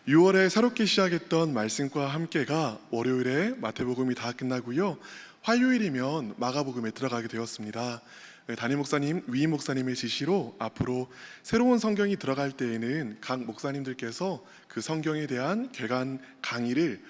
6월에 새롭게 시작했던 말씀과 함께가 월요일에 마태복음이 다 끝나고요. 화요일이면 마가복음에 들어가게 되었습니다. 담임 목사님, 위임 목사님의 지시로 앞으로 새로운 성경이 들어갈 때에는 각 목사님들께서 그 성경에 대한 개관 강의를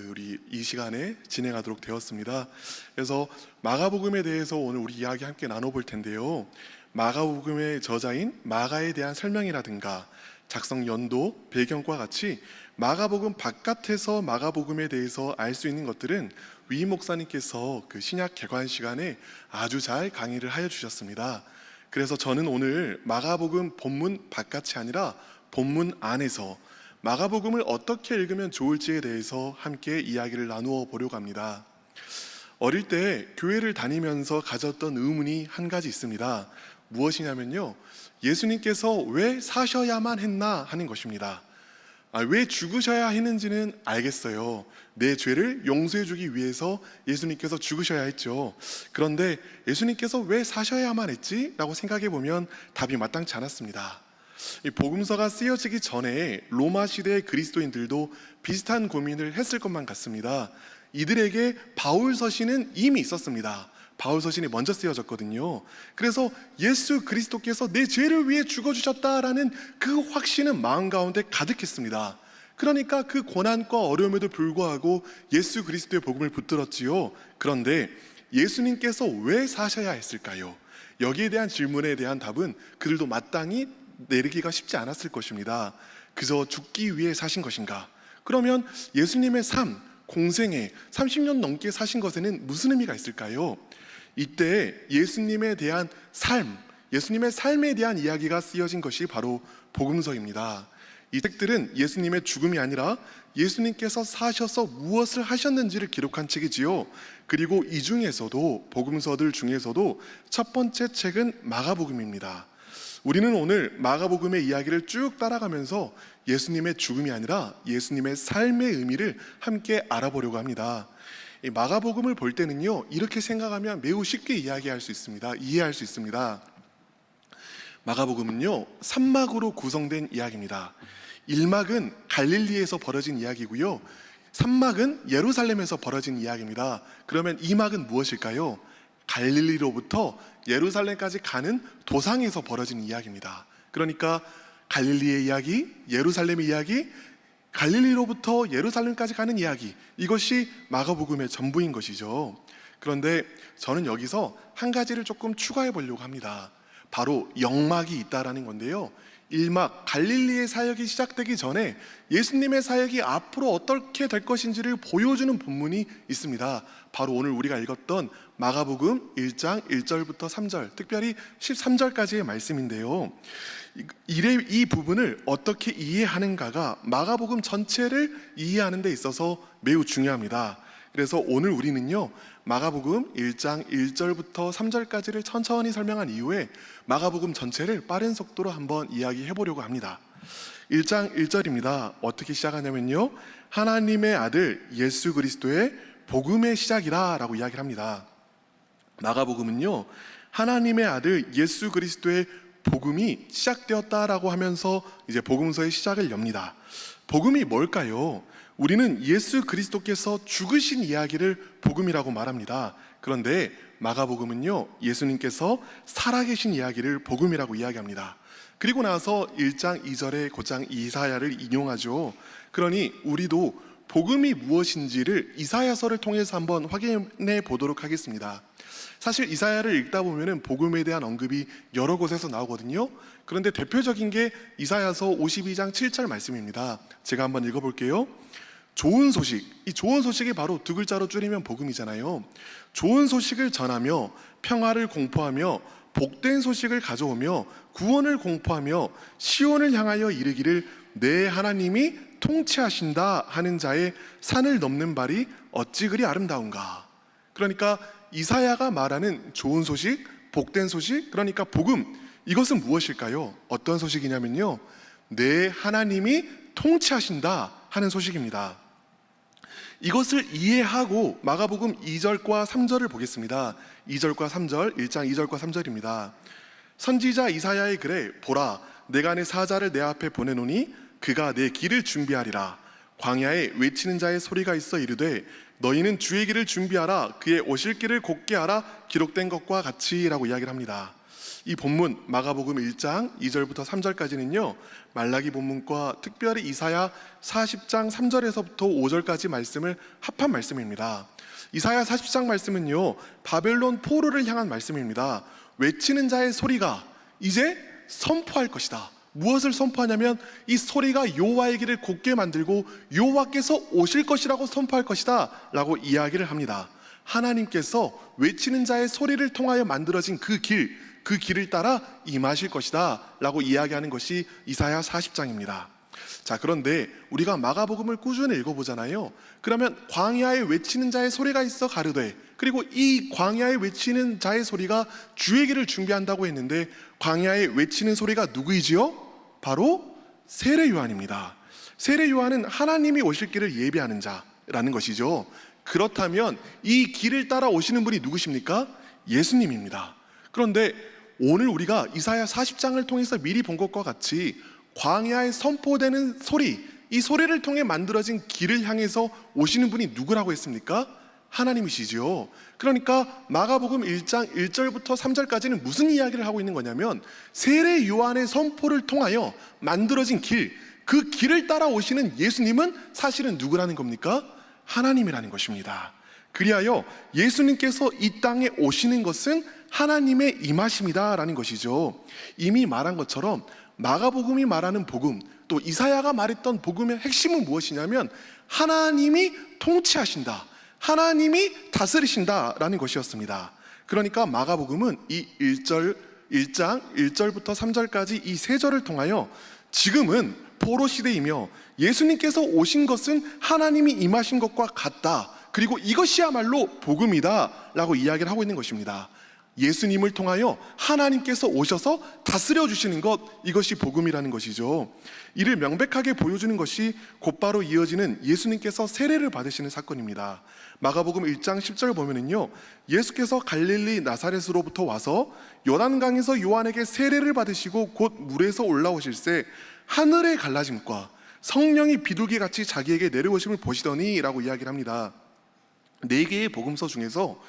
우리 이 시간에 진행하도록 되었습니다. 그래서 마가복음에 대해서 오늘 우리 이야기 함께 나눠볼 텐데요. 마가복음의 저자인 마가에 대한 설명이라든가 작성 연도, 배경과 같이 마가복음 바깥에서 마가복음에 대해서 알 수 있는 것들은 위임 목사님께서 그 신약 개관 시간에 아주 잘 강의를 하여 주셨습니다. 그래서 저는 오늘 마가복음 본문 바깥이 아니라 본문 안에서 마가복음을 어떻게 읽으면 좋을지에 대해서 함께 이야기를 나누어 보려고 합니다. 어릴 때 교회를 다니면서 가졌던 의문이 한 가지 있습니다. 무엇이냐면요, 예수님께서 왜 사셔야만 했나 하는 것입니다. 왜 죽으셔야 했는지는 알겠어요. 내 죄를 용서해 주기 위해서 예수님께서 죽으셔야 했죠. 그런데 예수님께서 왜 사셔야만 했지? 라고 생각해 보면 답이 마땅치 않았습니다. 이 복음서가 쓰여지기 전에 로마 시대의 그리스도인들도 비슷한 고민을 했을 것만 같습니다. 이들에게 바울 서신은 이미 있었습니다. 바울 서신이 먼저 쓰여졌거든요. 그래서 예수 그리스도께서 내 죄를 위해 죽어주셨다라는 그 확신은 마음 가운데 가득했습니다. 그러니까 그 고난과 어려움에도 불구하고 예수 그리스도의 복음을 붙들었지요. 그런데 예수님께서 왜 사셔야 했을까요? 여기에 대한 질문에 대한 답은 그들도 마땅히 내리기가 쉽지 않았을 것입니다. 그저 죽기 위해 사신 것인가? 그러면 예수님의 삶, 공생에 30년 넘게 사신 것에는 무슨 의미가 있을까요? 이때 예수님에 대한 삶, 예수님의 삶에 대한 이야기가 쓰여진 것이 바로 복음서입니다. 이 책들은 예수님의 죽음이 아니라 예수님께서 사셔서 무엇을 하셨는지를 기록한 책이지요. 그리고 이 중에서도 복음서들 중에서도 첫 번째 책은 마가복음입니다. 우리는 오늘 마가복음의 이야기를 쭉 따라가면서 예수님의 죽음이 아니라 예수님의 삶의 의미를 함께 알아보려고 합니다. 이 마가복음을 볼 때는요, 이렇게 생각하면 매우 쉽게 이해할 수 있습니다. 마가복음은요, 3막으로 구성된 이야기입니다. 1막은 갈릴리에서 벌어진 이야기고요, 3막은 예루살렘에서 벌어진 이야기입니다. 그러면 2막은 무엇일까요? 갈릴리로부터 예루살렘까지 가는 도상에서 벌어진 이야기입니다. 그러니까 갈릴리의 이야기, 예루살렘의 이야기, 갈릴리로부터 예루살렘까지 가는 이야기, 이것이 마가복음의 전부인 것이죠. 그런데 저는 여기서 한 가지를 조금 추가해 보려고 합니다. 바로 영막이 있다라는 건데요, 1막 갈릴리의 사역이 시작되기 전에 예수님의 사역이 앞으로 어떻게 될 것인지를 보여주는 본문이 있습니다. 바로 오늘 우리가 읽었던 마가복음 1장 1절부터 3절, 특별히 13절까지의 말씀인데요, 이 부분을 어떻게 이해하는가가 마가복음 전체를 이해하는 데 있어서 매우 중요합니다. 그래서 오늘 우리는요, 마가복음 1장 1절부터 3절까지를 천천히 설명한 이후에 마가복음 전체를 빠른 속도로 한번 이야기해 보려고 합니다. 1장 1절입니다. 어떻게 시작하냐면요, 하나님의 아들 예수 그리스도의 복음의 시작이라 라고 이야기를 합니다. 마가복음은요, 하나님의 아들 예수 그리스도의 복음이 시작되었다라고 하면서 이제 복음서의 시작을 엽니다. 복음이 뭘까요? 우리는 예수 그리스도께서 죽으신 이야기를 복음이라고 말합니다. 그런데 마가복음은요, 예수님께서 살아계신 이야기를 복음이라고 이야기합니다. 그리고 나서 1장 2절에 곧장 이사야를 인용하죠. 그러니 우리도 복음이 무엇인지를 이사야서를 통해서 한번 확인해 보도록 하겠습니다. 사실 이사야를 읽다 보면은 복음에 대한 언급이 여러 곳에서 나오거든요. 그런데 대표적인 게 이사야서 52장 7절 말씀입니다. 제가 한번 읽어볼게요. 좋은 소식, 이 좋은 소식이 바로 두 글자로 줄이면 복음이잖아요. 좋은 소식을 전하며 평화를 공포하며 복된 소식을 가져오며 구원을 공포하며 시온을 향하여 이르기를 내 하나님이 통치하신다 하는 자의 산을 넘는 발이 어찌 그리 아름다운가. 그러니까 이사야가 말하는 좋은 소식, 복된 소식, 그러니까 복음, 이것은 무엇일까요? 어떤 소식이냐면요, 내 하나님이 통치하신다 하는 소식입니다. 이것을 이해하고 마가복음 2절과 3절을 보겠습니다. 2절과 3절, 1장 2절과 3절입니다. 선지자 이사야의 글에 보라, 내가 내 사자를 내 앞에 보내노니 그가 내 길을 준비하리라. 광야에 외치는 자의 소리가 있어 이르되 너희는 주의 길을 준비하라. 그의 오실 길을 곧게 하라. 기록된 것과 같이라고 이야기를 합니다. 이 본문 마가복음 1장 2절부터 3절까지는요, 말라기 본문과 특별히 이사야 40장 3절에서부터 5절까지 말씀을 합한 말씀입니다. 이사야 40장 말씀은요, 바벨론 포로를 향한 말씀입니다. 외치는 자의 소리가 이제 선포할 것이다. 무엇을 선포하냐면 이 소리가 여호와의 길을 곧게 만들고 여호와께서 오실 것이라고 선포할 것이다 라고 이야기를 합니다. 하나님께서 외치는 자의 소리를 통하여 만들어진 그 길을 따라 임하실 것이다 라고 이야기하는 것이 이사야 40장입니다. 자, 그런데 우리가 마가복음을 꾸준히 읽어보잖아요. 그러면 광야에 외치는 자의 소리가 있어 가르되, 그리고 이 광야에 외치는 자의 소리가 주의 길을 준비한다고 했는데 광야에 외치는 소리가 누구이지요? 바로 세례 요한입니다. 세례 요한은 하나님이 오실 길을 예비하는 자라는 것이죠. 그렇다면 이 길을 따라 오시는 분이 누구십니까? 예수님입니다. 그런데 오늘 우리가 이사야 40장을 통해서 미리 본 것과 같이 광야에 선포되는 소리, 이 소리를 통해 만들어진 길을 향해서 오시는 분이 누구라고 했습니까? 하나님이시죠. 그러니까 마가복음 1장 1절부터 3절까지는 무슨 이야기를 하고 있는 거냐면 세례 요한의 선포를 통하여 만들어진 길, 그 길을 따라 오시는 예수님은 사실은 누구라는 겁니까? 하나님이라는 것입니다. 그리하여 예수님께서 이 땅에 오시는 것은 하나님의 임하심이다라는 것이죠. 이미 말한 것처럼 마가복음이 말하는 복음, 또 이사야가 말했던 복음의 핵심은 무엇이냐면 하나님이 통치하신다, 하나님이 다스리신다라는 것이었습니다. 그러니까 마가복음은 이 1장 1절부터 3절까지 이 세 절을 통하여 지금은 포로 시대이며 예수님께서 오신 것은 하나님이 임하신 것과 같다, 그리고 이것이야말로 복음이다 라고 이야기를 하고 있는 것입니다. 예수님을 통하여 하나님께서 오셔서 다스려 주시는 것, 이것이 복음이라는 것이죠. 이를 명백하게 보여주는 것이 곧바로 이어지는 예수님께서 세례를 받으시는 사건입니다. 마가복음 1장 10절 보면은요, 예수께서 갈릴리 나사렛으로부터 와서 요단강에서 요한에게 세례를 받으시고 곧 물에서 올라오실새 하늘의 갈라짐과 성령이 비둘기같이 자기에게 내려오심을 보시더니 라고 이야기를 합니다. 4개의 복음서 중에서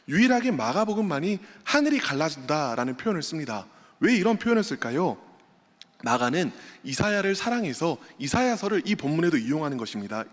유일하게 마가복음만이 하늘이 갈라진다라는 표현을 씁니다. 왜 이런 표현을 쓸까요? 마가는 이사야를 사랑해서 이사야서를 이 본문에도 인용하는 것입니다.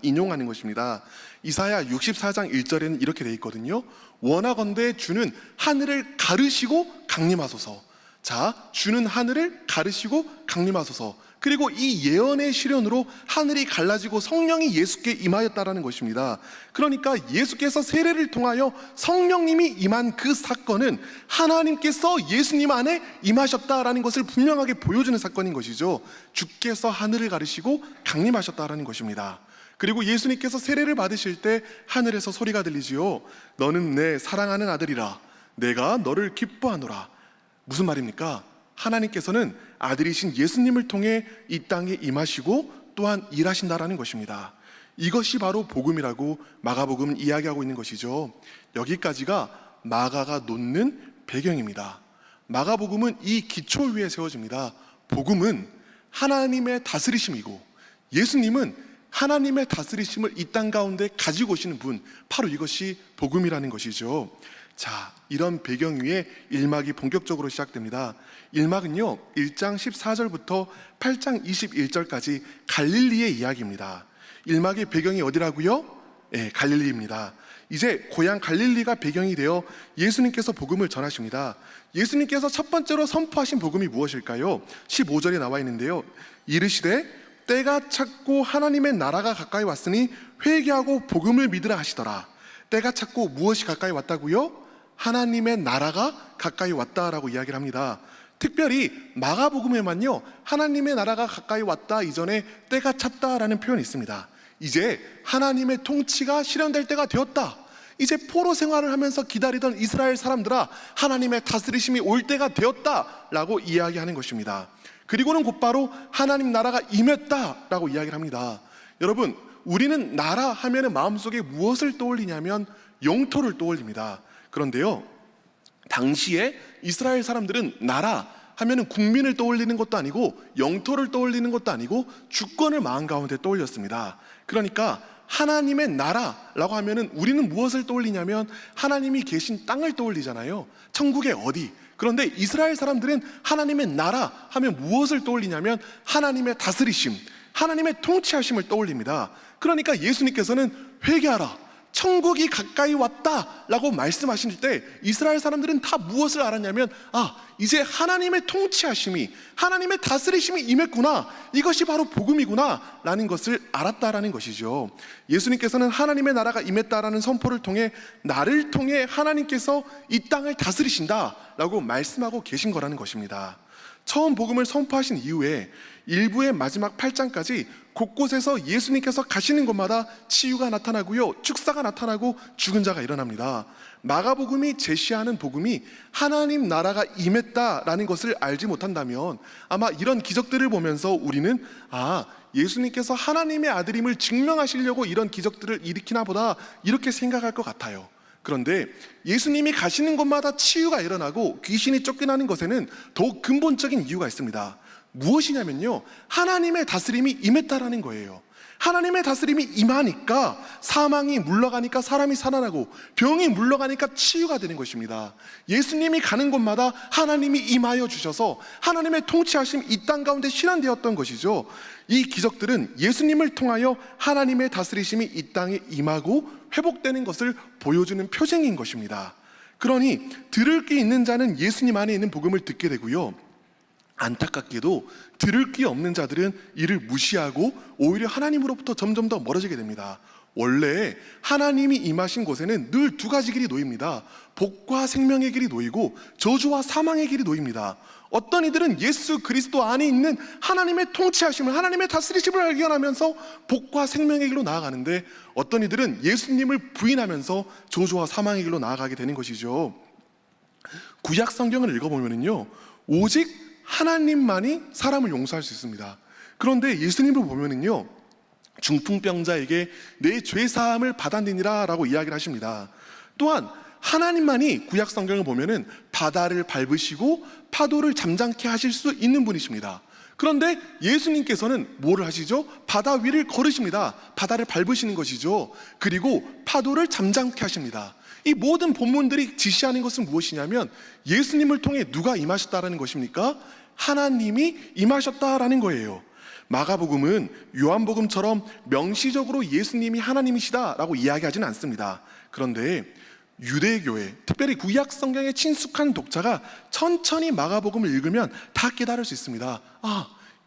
이사야 64장 1절에는 이렇게 돼 있거든요. 원하건대 주는 하늘을 가르시고 강림하소서. 자, 주는 하늘을 가르시고 강림하소서. 그리고 이 예언의 실현으로 하늘이 갈라지고 성령이 예수께 임하였다라는 것입니다. 그러니까 예수께서 세례를 통하여 성령님이 임한 그 사건은 하나님께서 예수님 안에 임하셨다라는 것을 분명하게 보여주는 사건인 것이죠. 주께서 하늘을 가르시고 강림하셨다라는 것입니다. 그리고 예수님께서 세례를 받으실 때 하늘에서 소리가 들리지요. 너는 내 사랑하는 아들이라, 내가 너를 기뻐하노라. 무슨 말입니까? 하나님께서는 아들이신 예수님을 통해 이 땅에 임하시고 또한 일하신다라는 것입니다. 이것이 바로 복음이라고 마가복음은 이야기하고 있는 것이죠. 여기까지가 마가가 놓는 배경입니다. 마가복음은 이 기초 위에 세워집니다. 복음은 하나님의 다스리심이고 예수님은 하나님의 다스리심을 이 땅 가운데 가지고 오시는 분, 바로 이것이 복음이라는 것이죠. 자, 이런 배경 위에 1막이 본격적으로 시작됩니다. 1막은요 1장 14절부터 8장 21절까지 갈릴리의 이야기입니다. 1막의 배경이 어디라고요? 네, 갈릴리입니다. 이제 고향 갈릴리가 배경이 되어 예수님께서 복음을 전하십니다. 예수님께서 첫 번째로 선포하신 복음이 무엇일까요? 15절에 나와 있는데요, 이르시되 때가 찼고 하나님의 나라가 가까이 왔으니 회개하고 복음을 믿으라 하시더라. 때가 찼고 무엇이 가까이 왔다고요? 하나님의 나라가 가까이 왔다라고 이야기를 합니다. 특별히 마가복음에만요 하나님의 나라가 가까이 왔다 이전에 때가 찼다라는 표현이 있습니다. 이제 하나님의 통치가 실현될 때가 되었다. 이제 포로 생활을 하면서 기다리던 이스라엘 사람들아, 하나님의 다스리심이 올 때가 되었다라고 이야기하는 것입니다. 그리고는 곧바로 하나님 나라가 임했다라고 이야기를 합니다. 여러분, 우리는 나라 하면은 마음속에 무엇을 떠올리냐면 영토를 떠올립니다. 그런데요, 당시에 이스라엘 사람들은 나라, 하면은 국민을 떠올리는 것도 아니고 영토를 떠올리는 것도 아니고 주권을 마음 가운데 떠올렸습니다. 그러니까 하나님의 나라라고 하면은 우리는 무엇을 떠올리냐면 하나님이 계신 땅을 떠올리잖아요. 천국의 어디. 그런데 이스라엘 사람들은 하나님의 나라 하면 무엇을 떠올리냐면 하나님의 다스리심, 하나님의 통치하심을 떠올립니다. 그러니까 예수님께서는 회개하라, 천국이 가까이 왔다라고 말씀하실 때 이스라엘 사람들은 다 무엇을 알았냐면 이제 하나님의 통치하심이, 하나님의 다스리심이 임했구나, 이것이 바로 복음이구나 라는 것을 알았다라는 것이죠. 예수님께서는 하나님의 나라가 임했다라는 선포를 통해 나를 통해 하나님께서 이 땅을 다스리신다 라고 말씀하고 계신 거라는 것입니다. 처음 복음을 선포하신 이후에 일부의 마지막 8장까지 곳곳에서 예수님께서 가시는 곳마다 치유가 나타나고요, 축사가 나타나고 죽은 자가 일어납니다. 마가복음이 제시하는 복음이 하나님 나라가 임했다라는 것을 알지 못한다면 아마 이런 기적들을 보면서 우리는 예수님께서 하나님의 아들임을 증명하시려고 이런 기적들을 일으키나 보다 이렇게 생각할 것 같아요. 그런데 예수님이 가시는 곳마다 치유가 일어나고 귀신이 쫓겨나는 것에는 더욱 근본적인 이유가 있습니다. 무엇이냐면요, 하나님의 다스림이 임했다라는 거예요. 하나님의 다스림이 임하니까 사망이 물러가니까 사람이 살아나고 병이 물러가니까 치유가 되는 것입니다. 예수님이 가는 곳마다 하나님이 임하여 주셔서 하나님의 통치하심 이 땅 가운데 실현되었던 것이죠. 이 기적들은 예수님을 통하여 하나님의 다스리심이 이 땅에 임하고 회복되는 것을 보여주는 표징인 것입니다. 그러니 들을 귀 있는 자는 예수님 안에 있는 복음을 듣게 되고요, 안타깝게도 들을 귀 없는 자들은 이를 무시하고 오히려 하나님으로부터 점점 더 멀어지게 됩니다. 원래 하나님이 임하신 곳에는 늘 두 가지 길이 놓입니다. 복과 생명의 길이 놓이고 저주와 사망의 길이 놓입니다. 어떤 이들은 예수 그리스도 안에 있는 하나님의 통치하심을, 하나님의 다스리심을 발견하면서 복과 생명의 길로 나아가는데, 어떤 이들은 예수님을 부인하면서 저주와 사망의 길로 나아가게 되는 것이죠. 구약 성경을 읽어보면요, 오직 하나님만이 사람을 용서할 수 있습니다. 그런데 예수님을 보면은요, 중풍병자에게 내 죄 사함을 받았느니라 라고 이야기를 하십니다. 또한 하나님만이 구약 성경을 보면은 바다를 밟으시고 파도를 잠잠케 하실 수 있는 분이십니다. 그런데 예수님께서는 뭐를 하시죠? 바다 위를 걸으십니다. 바다를 밟으시는 것이죠. 그리고 파도를 잠잠케 하십니다. 이 모든 본문들이 지시하는 것은 무엇이냐면 예수님을 통해 누가 임하셨다라는 것입니까? 하나님이 임하셨다라는 거예요. 마가복음은 요한복음처럼 명시적으로 예수님이 하나님이시다라고 이야기하지는 않습니다. 그런데 유대교회, 특별히 구약 성경에 친숙한 독자가 천천히 마가복음을 읽으면 다 깨달을 수 있습니다.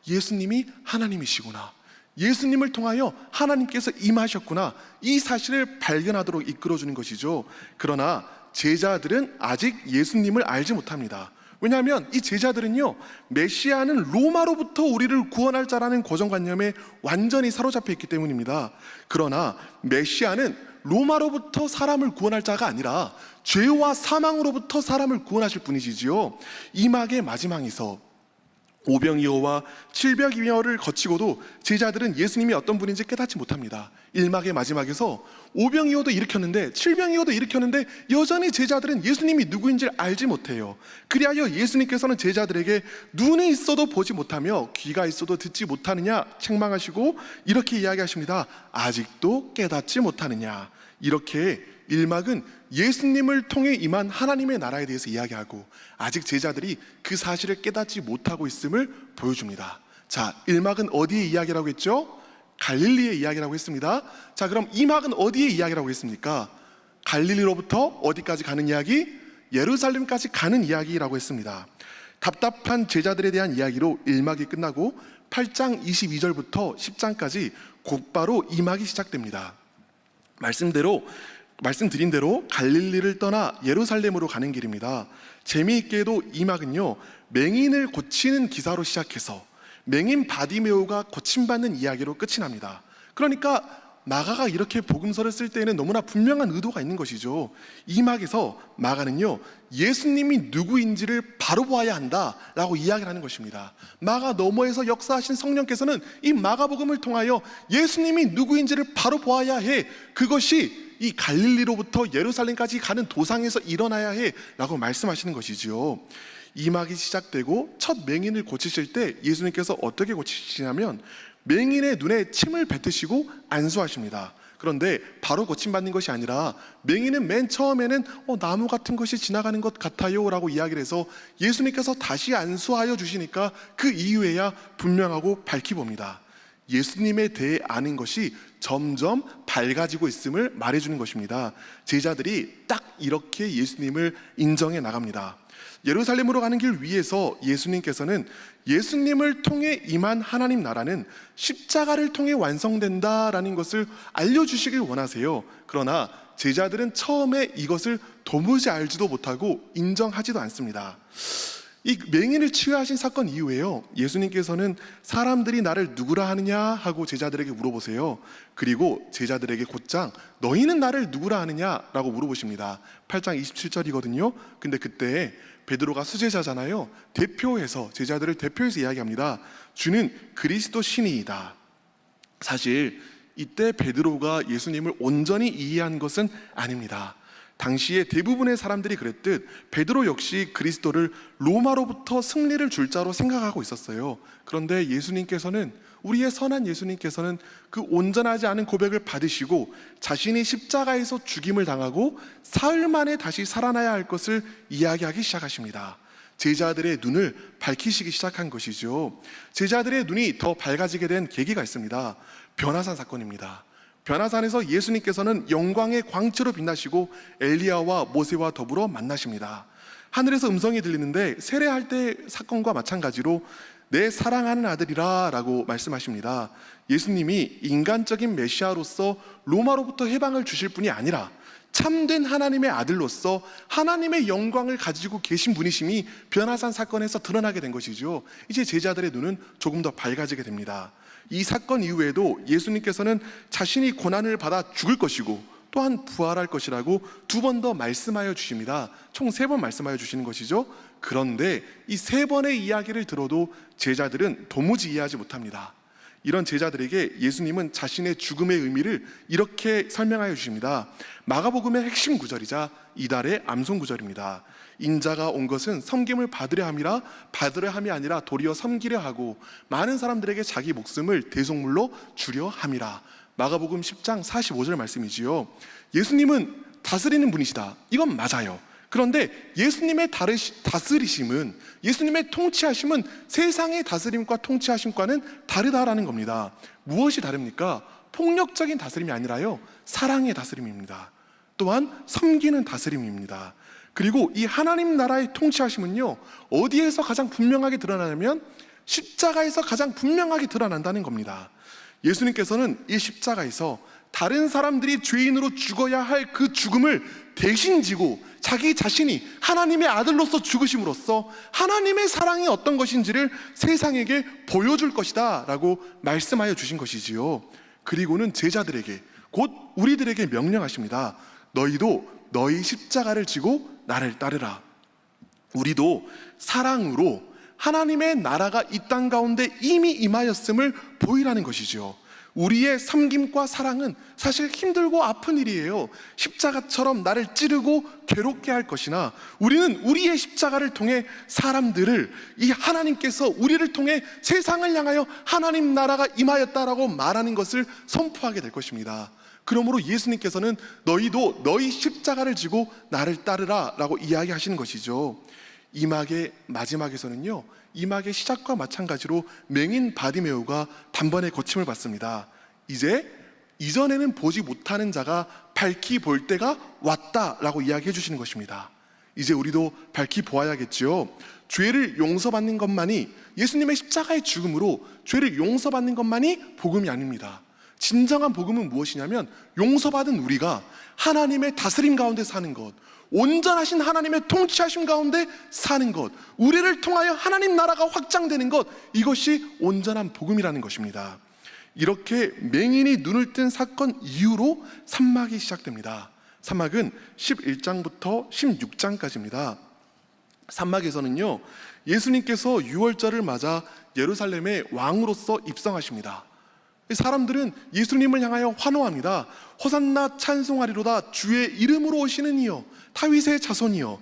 예수님이 하나님이시구나, 예수님을 통하여 하나님께서 임하셨구나, 이 사실을 발견하도록 이끌어주는 것이죠. 그러나 제자들은 아직 예수님을 알지 못합니다. 왜냐하면 이 제자들은요, 메시아는 로마로부터 우리를 구원할 자라는 고정관념에 완전히 사로잡혀 있기 때문입니다. 그러나 메시아는 로마로부터 사람을 구원할 자가 아니라 죄와 사망으로부터 사람을 구원하실 분이시지요. 이막의 마지막에서 오병이어와 칠병이어를 거치고도 제자들은 예수님이 어떤 분인지 깨닫지 못합니다. 1막의 마지막에서 오병이어도 일으켰는데 칠병이어도 일으켰는데 여전히 제자들은 예수님이 누구인지를 알지 못해요. 그리하여 예수님께서는 제자들에게 눈이 있어도 보지 못하며 귀가 있어도 듣지 못하느냐 책망하시고 이렇게 이야기하십니다. 아직도 깨닫지 못하느냐. 이렇게 1막은 예수님을 통해 임한 하나님의 나라에 대해서 이야기하고 아직 제자들이 그 사실을 깨닫지 못하고 있음을 보여줍니다. 자, 1막은 어디에 이야기라고 했죠? 갈릴리의 이야기라고 했습니다. 자, 그럼 2막은 어디에 이야기라고 했습니까? 갈릴리로부터 어디까지 가는 이야기? 예루살렘까지 가는 이야기라고 했습니다. 답답한 제자들에 대한 이야기로 1막이 끝나고 8장 22절부터 10장까지 곧바로 2막이 시작됩니다. 말씀드린 대로 갈릴리를 떠나 예루살렘으로 가는 길입니다. 재미있게도 이 막은요, 맹인을 고치는 기사로 시작해서 맹인 바디메오가 고침받는 이야기로 끝이 납니다. 그러니까 마가가 이렇게 복음서를 쓸 때에는 너무나 분명한 의도가 있는 것이죠. 이 막에서 마가는요, 예수님이 누구인지를 바로 보아야 한다라고 이야기를 하는 것입니다. 마가 너머에서 역사하신 성령께서는 이 마가복음을 통하여 예수님이 누구인지를 바로 보아야 해, 그것이 이 갈릴리로부터 예루살렘까지 가는 도상에서 일어나야 해 라고 말씀하시는 것이지요. 이막이 시작되고 첫 맹인을 고치실 때 예수님께서 어떻게 고치시냐면 맹인의 눈에 침을 뱉으시고 안수하십니다. 그런데 바로 고침받는 것이 아니라 맹인은 맨 처음에는 나무 같은 것이 지나가는 것 같아요 라고 이야기를 해서 예수님께서 다시 안수하여 주시니까 그 이후에야 분명하고 밝히 봅니다. 예수님에 대해 아는 것이 점점 밝아지고 있음을 말해주는 것입니다. 제자들이 딱 이렇게 예수님을 인정해 나갑니다. 예루살렘으로 가는 길 위에서 예수님께서는 예수님을 통해 임한 하나님 나라는 십자가를 통해 완성된다라는 것을 알려주시길 원하세요. 그러나 제자들은 처음에 이것을 도무지 알지도 못하고 인정하지도 않습니다. 이 맹인을 치유하신 사건 이후에요, 예수님께서는 사람들이 나를 누구라 하느냐 하고 제자들에게 물어보세요. 그리고 제자들에게 곧장 너희는 나를 누구라 하느냐라고 물어보십니다. 8장 27절이거든요. 근데 그때 베드로가 수제자잖아요. 대표해서, 제자들을 대표해서 이야기합니다. 주는 그리스도 신이이다. 사실 이때 베드로가 예수님을 온전히 이해한 것은 아닙니다. 당시에 대부분의 사람들이 그랬듯 베드로 역시 그리스도를 로마로부터 승리를 줄 자로 생각하고 있었어요. 그런데 예수님께서는, 우리의 선한 예수님께서는 그 온전하지 않은 고백을 받으시고 자신이 십자가에서 죽임을 당하고 사흘 만에 다시 살아나야 할 것을 이야기하기 시작하십니다. 제자들의 눈을 밝히시기 시작한 것이죠. 제자들의 눈이 더 밝아지게 된 계기가 있습니다. 변화산 사건입니다. 변화산에서 예수님께서는 영광의 광채로 빛나시고 엘리야와 모세와 더불어 만나십니다. 하늘에서 음성이 들리는데 세례할 때 사건과 마찬가지로 내 사랑하는 아들이라 라고 말씀하십니다. 예수님이 인간적인 메시아로서 로마로부터 해방을 주실 분이 아니라 참된 하나님의 아들로서 하나님의 영광을 가지고 계신 분이심이 변화산 사건에서 드러나게 된 것이죠. 이제 제자들의 눈은 조금 더 밝아지게 됩니다. 이 사건 이후에도 예수님께서는 자신이 고난을 받아 죽을 것이고 또한 부활할 것이라고 2번 더 말씀하여 주십니다. 총 3번 말씀하여 주시는 것이죠. 그런데 이 3번의 이야기를 들어도 제자들은 도무지 이해하지 못합니다. 이런 제자들에게 예수님은 자신의 죽음의 의미를 이렇게 설명하여 주십니다. 마가복음의 핵심 구절이자 이달의 암송 구절입니다. 인자가 온 것은 섬김을 받으려 함이 아니라 도리어 섬기려 하고 많은 사람들에게 자기 목숨을 대속물로 주려 함이라. 마가복음 10장 45절 말씀이지요. 예수님은 다스리는 분이시다. 이건 맞아요. 그런데 예수님의 다스리심은, 예수님의 통치하심은 세상의 다스림과 통치하심과는 다르다라는 겁니다. 무엇이 다릅니까? 폭력적인 다스림이 아니라요, 사랑의 다스림입니다. 또한 섬기는 다스림입니다. 그리고 이 하나님 나라의 통치하심은요, 어디에서 가장 분명하게 드러나냐면 십자가에서 가장 분명하게 드러난다는 겁니다. 예수님께서는 이 십자가에서 다른 사람들이 죄인으로 죽어야 할 그 죽음을 대신 지고 자기 자신이 하나님의 아들로서 죽으심으로써 하나님의 사랑이 어떤 것인지를 세상에게 보여줄 것이다 라고 말씀하여 주신 것이지요. 그리고는 제자들에게, 곧 우리들에게 명령하십니다. 너희도 너희 십자가를 지고 나를 따르라. 우리도 사랑으로 하나님의 나라가 이 땅 가운데 이미 임하였음을 보이라는 것이죠. 우리의 섬김과 사랑은 사실 힘들고 아픈 일이에요. 십자가처럼 나를 찌르고 괴롭게 할 것이나, 우리는 우리의 십자가를 통해 사람들을, 이 하나님께서 우리를 통해 세상을 향하여 하나님 나라가 임하였다라고 말하는 것을 선포하게 될 것입니다. 그러므로 예수님께서는 너희도 너희 십자가를 지고 나를 따르라 라고 이야기하시는 것이죠. 이 막의 마지막에서는요, 이 막의 시작과 마찬가지로 맹인 바디메오가 단번에 고침을 받습니다. 이제 이전에는 보지 못하는 자가 밝히 볼 때가 왔다라고 이야기해 주시는 것입니다. 이제 우리도 밝히 보아야겠지요. 죄를 용서받는 것만이, 예수님의 십자가의 죽음으로 죄를 용서받는 것만이 복음이 아닙니다. 진정한 복음은 무엇이냐면 용서받은 우리가 하나님의 다스림 가운데 사는 것, 온전하신 하나님의 통치하심 가운데 사는 것, 우리를 통하여 하나님 나라가 확장되는 것, 이것이 온전한 복음이라는 것입니다. 이렇게 맹인이 눈을 뜬 사건 이후로 산막이 시작됩니다. 산막은 11장부터 16장까지입니다. 산막에서는요, 예수님께서 유월절을 맞아 예루살렘의 왕으로서 입성하십니다. 사람들은 예수님을 향하여 환호합니다. 호산나 찬송하리로다, 주의 이름으로 오시는 이여, 다윗의 자손이여.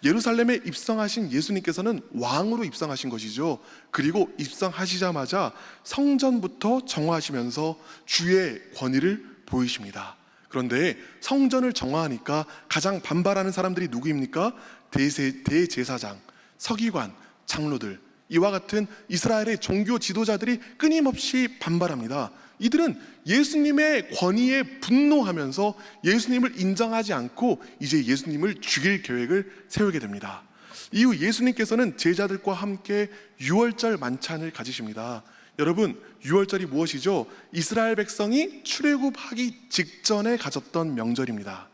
예루살렘에 입성하신 예수님께서는 왕으로 입성하신 것이죠. 그리고 입성하시자마자 성전부터 정화하시면서 주의 권위를 보이십니다. 그런데 성전을 정화하니까 가장 반발하는 사람들이 누구입니까? 대제사장, 서기관, 장로들, 이와 같은 이스라엘의 종교 지도자들이 끊임없이 반발합니다. 이들은 예수님의 권위에 분노하면서 예수님을 인정하지 않고 이제 예수님을 죽일 계획을 세우게 됩니다. 이후 예수님께서는 제자들과 함께 유월절 만찬을 가지십니다. 여러분, 유월절이 무엇이죠? 이스라엘 백성이 출애굽하기 직전에 가졌던 명절입니다.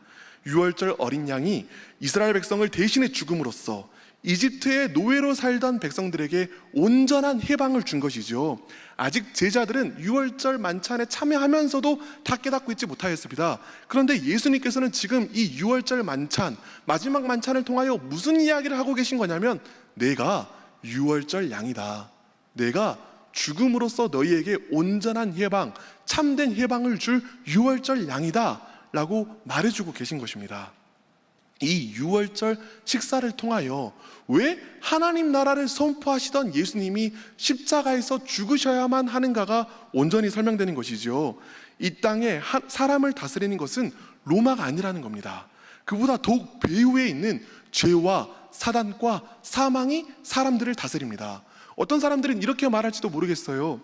유월절 어린 양이 이스라엘 백성을 대신해 죽음으로써 이집트의 노예로 살던 백성들에게 온전한 해방을 준 것이죠. 아직 제자들은 유월절 만찬에 참여하면서도 다 깨닫고 있지 못하였습니다. 그런데 예수님께서는 지금 이 유월절 만찬, 마지막 만찬을 통하여 무슨 이야기를 하고 계신 거냐면, 내가 유월절 양이다. 내가 죽음으로써 너희에게 온전한 해방, 참된 해방을 줄 유월절 양이다 라고 말해주고 계신 것입니다. 이 유월절 식사를 통하여 왜 하나님 나라를 선포하시던 예수님이 십자가에서 죽으셔야만 하는가가 온전히 설명되는 것이죠. 이 땅에 사람을 다스리는 것은 로마가 아니라는 겁니다. 그보다 더욱 배후에 있는 죄와 사단과 사망이 사람들을 다스립니다. 어떤 사람들은 이렇게 말할지도 모르겠어요.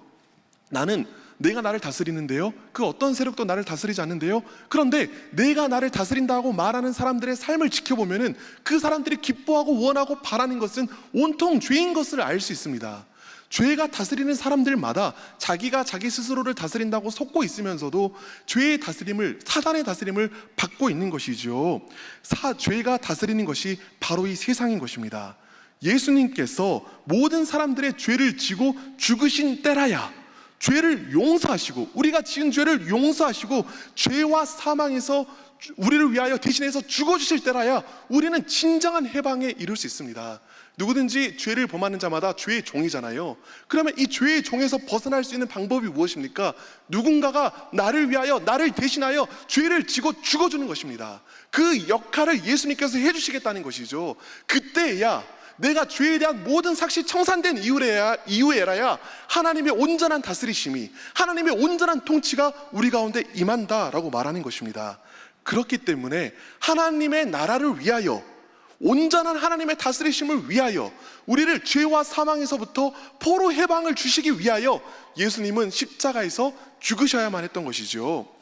내가 나를 다스리는데요, 그 어떤 세력도 나를 다스리지 않는데요, 그런데 내가 나를 다스린다고 말하는 사람들의 삶을 지켜보면 그 사람들이 기뻐하고 원하고 바라는 것은 온통 죄인 것을 알 수 있습니다. 죄가 다스리는 사람들마다 자기가 자기 스스로를 다스린다고 속고 있으면서도 죄의 다스림을, 사단의 다스림을 받고 있는 것이죠. 죄가 다스리는 것이 바로 이 세상인 것입니다. 예수님께서 모든 사람들의 죄를 지고 죽으신 때라야 죄를 용서하시고, 우리가 지은 죄를 용서하시고 죄와 사망에서 우리를 위하여 대신해서 죽어주실 때라야 우리는 진정한 해방에 이룰 수 있습니다. 누구든지 죄를 범하는 자마다 죄의 종이잖아요. 그러면 이 죄의 종에서 벗어날 수 있는 방법이 무엇입니까? 누군가가 나를 위하여, 나를 대신하여 죄를 지고 죽어주는 것입니다. 그 역할을 예수님께서 해주시겠다는 것이죠. 그때야 내가 죄에 대한 모든 삭시 청산된 이후에라야 하나님의 온전한 다스리심이, 하나님의 온전한 통치가 우리 가운데 임한다라고 말하는 것입니다. 그렇기 때문에 하나님의 나라를 위하여, 온전한 하나님의 다스리심을 위하여, 우리를 죄와 사망에서부터 포로 해방을 주시기 위하여 예수님은 십자가에서 죽으셔야만 했던 것이죠.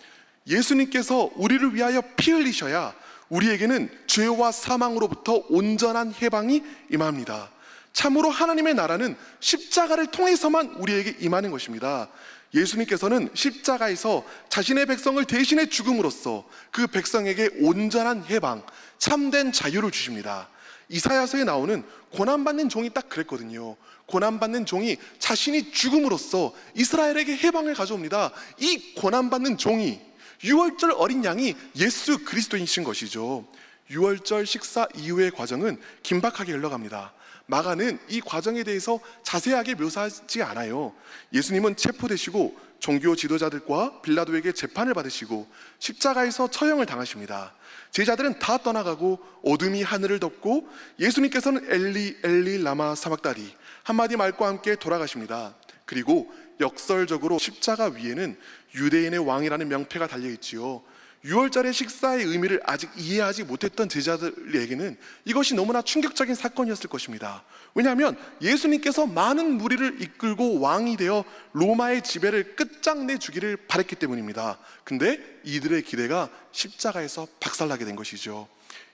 예수님께서 우리를 위하여 피 흘리셔야 우리에게는 죄와 사망으로부터 온전한 해방이 임합니다. 참으로 하나님의 나라는 십자가를 통해서만 우리에게 임하는 것입니다. 예수님께서는 십자가에서 자신의 백성을 대신해 죽음으로써 그 백성에게 온전한 해방, 참된 자유를 주십니다. 이사야서에 나오는 고난받는 종이 딱 그랬거든요. 고난받는 종이 자신이 죽음으로써 이스라엘에게 해방을 가져옵니다. 이 고난받는 종이, 유월절 어린 양이 예수 그리스도이신 것이죠. 유월절 식사 이후의 과정은 긴박하게 흘러갑니다. 마가는 이 과정에 대해서 자세하게 묘사하지 않아요. 예수님은 체포되시고 종교 지도자들과 빌라도에게 재판을 받으시고 십자가에서 처형을 당하십니다. 제자들은 다 떠나가고 어둠이 하늘을 덮고 예수님께서는 엘리 엘리 라마 사박다니 한마디 말과 함께 돌아가십니다. 그리고 역설적으로 십자가 위에는 유대인의 왕이라는 명패가 달려있지요. 유월절의 식사의 의미를 아직 이해하지 못했던 제자들에게는 이것이 너무나 충격적인 사건이었을 것입니다. 왜냐하면 예수님께서 많은 무리를 이끌고 왕이 되어 로마의 지배를 끝장내 주기를 바랬기 때문입니다. 근데 이들의 기대가 십자가에서 박살나게 된 것이죠.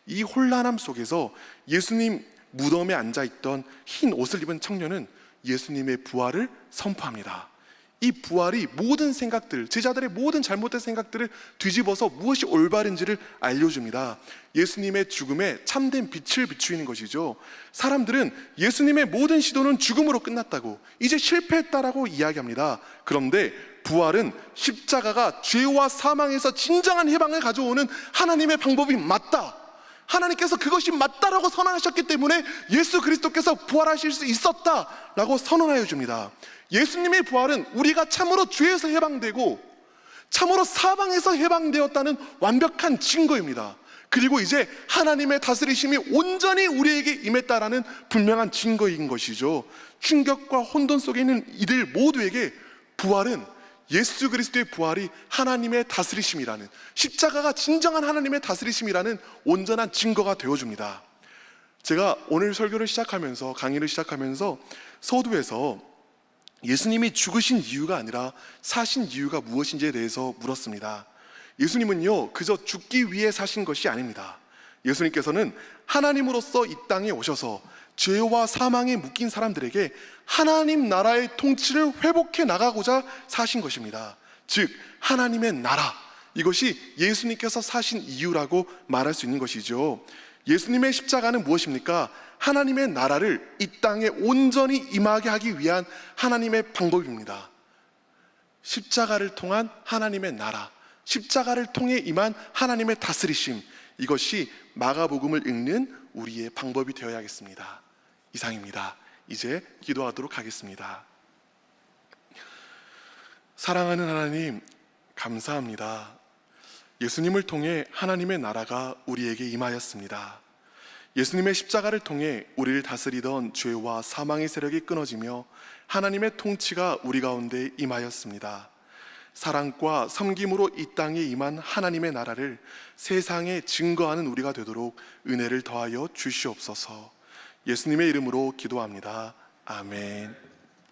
이 혼란함 속에서 예수님 무덤에 앉아있던 흰 옷을 입은 청년은 예수님의 부활을 선포합니다. 이 부활이 모든 생각들, 제자들의 모든 잘못된 생각들을 뒤집어서 무엇이 올바른지를 알려줍니다. 예수님의 죽음에 참된 빛을 비추이는 것이죠. 사람들은 예수님의 모든 시도는 죽음으로 끝났다고, 이제 실패했다라고 이야기합니다. 그런데 부활은 십자가가 죄와 사망에서 진정한 해방을 가져오는 하나님의 방법이 맞다, 하나님께서 그것이 맞다라고 선언하셨기 때문에 예수 그리스도께서 부활하실 수 있었다라고 선언하여 줍니다. 예수님의 부활은 우리가 참으로 죄에서 해방되고 참으로 사망에서 해방되었다는 완벽한 증거입니다. 그리고 이제 하나님의 다스리심이 온전히 우리에게 임했다라는 분명한 증거인 것이죠. 충격과 혼돈 속에 있는 이들 모두에게 부활은, 예수 그리스도의 부활이 하나님의 다스리심이라는, 십자가가 진정한 하나님의 다스리심이라는 온전한 증거가 되어줍니다. 제가 오늘 설교를 시작하면서, 강의를 시작하면서 서두에서 예수님이 죽으신 이유가 아니라 사신 이유가 무엇인지에 대해서 물었습니다. 예수님은요, 그저 죽기 위해 사신 것이 아닙니다. 예수님께서는 하나님으로서 이 땅에 오셔서 죄와 사망에 묶인 사람들에게 하나님 나라의 통치를 회복해 나가고자 사신 것입니다. 즉 하나님의 나라, 이것이 예수님께서 사신 이유라고 말할 수 있는 것이죠. 예수님의 십자가는 무엇입니까? 하나님의 나라를 이 땅에 온전히 임하게 하기 위한 하나님의 방법입니다. 십자가를 통한 하나님의 나라, 십자가를 통해 임한 하나님의 다스리심, 이것이 마가복음을 읽는 우리의 방법이 되어야겠습니다. 이상입니다. 이제 기도하도록 하겠습니다. 사랑하는 하나님, 감사합니다. 예수님을 통해 하나님의 나라가 우리에게 임하였습니다. 예수님의 십자가를 통해 우리를 다스리던 죄와 사망의 세력이 끊어지며 하나님의 통치가 우리 가운데 임하였습니다. 사랑과 섬김으로 이 땅에 임한 하나님의 나라를 세상에 증거하는 우리가 되도록 은혜를 더하여 주시옵소서. 예수님의 이름으로 기도합니다. 아멘.